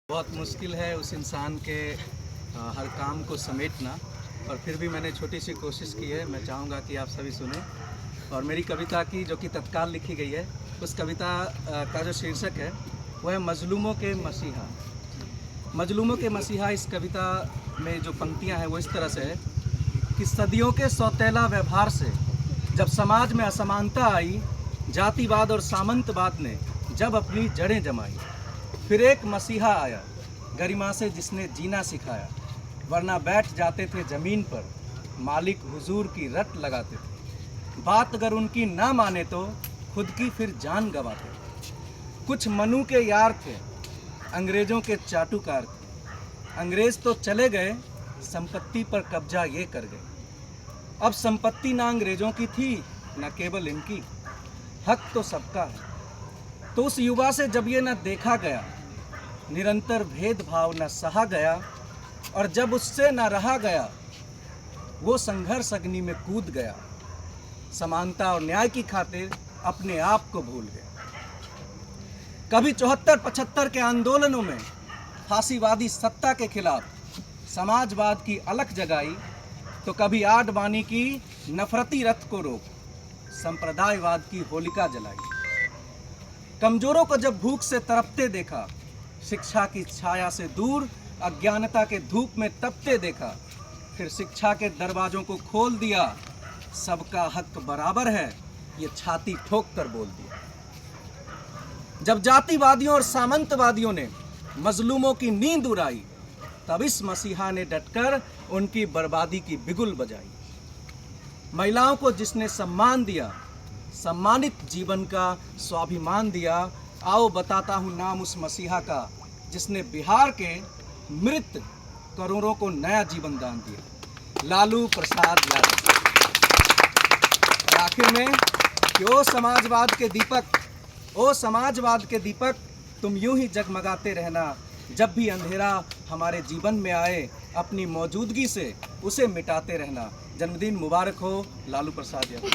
बहुत मुश्किल है उस इंसान के हर काम को समेटना, और फिर भी मैंने छोटी सी कोशिश की है। मैं चाहूँगा कि आप सभी सुने। और मेरी कविता की जो कि तत्काल लिखी गई है, उस कविता का जो शीर्षक है वह है मजलूमों के मसीहा। मजलूमों के मसीहा इस कविता में जो पंक्तियाँ हैं वो इस तरह से है कि सदियों के सौतेला व्यवहार से जब समाज में असमानता आई, जातिवाद और सामंतवाद ने जब अपनी जड़ें जमाई, फिर एक मसीहा आया गरिमा से जिसने जीना सिखाया। वरना बैठ जाते थे ज़मीन पर, मालिक हुजूर की रट लगाते थे। बात अगर उनकी ना माने तो खुद की फिर जान गंवाते थे। कुछ मनु के यार थे, अंग्रेज़ों के चाटुकार थे। अंग्रेज़ तो चले गए, संपत्ति पर कब्जा ये कर गए। अब संपत्ति ना अंग्रेज़ों की थी न केवल इनकी, हक तो सबका है। तो उस युवा से जब ये न देखा गया, निरंतर भेदभाव न सहा गया, और जब उससे न रहा गया, वो संघर्ष अग्नि में कूद गया। समानता और न्याय की खातिर अपने आप को भूल गया। कभी 74-75 के आंदोलनों में फांसीवादी सत्ता के खिलाफ समाजवाद की अलख जगाई, तो कभी आडवाणी की नफरती रथ को रोक संप्रदायवाद की होलिका जलाई। कमजोरों को जब भूख से तड़पते देखा, शिक्षा की छाया से दूर अज्ञानता के धूप में तपते देखा, फिर शिक्षा के दरवाजों को खोल दिया। सबका हक बराबर है, ये छाती ठोक कर बोल दिया। जब जातिवादियों और सामंतवादियों ने मजलूमों की नींद उड़ाई, तब इस मसीहा ने डटकर उनकी बर्बादी की बिगुल बजाई। महिलाओं को जिसने सम्मान दिया, सम्मानित जीवन का स्वाभिमान दिया, आओ बताता हूँ नाम उस मसीहा का जिसने बिहार के मृत करोड़ों को नया जीवन दान दिया, लालू प्रसाद यादव। और आखिर में कि ओ समाजवाद के दीपक, तुम यूं ही जगमगाते रहना। जब भी अंधेरा हमारे जीवन में आए, अपनी मौजूदगी से उसे मिटाते रहना। जन्मदिन मुबारक हो लालू प्रसाद यादव।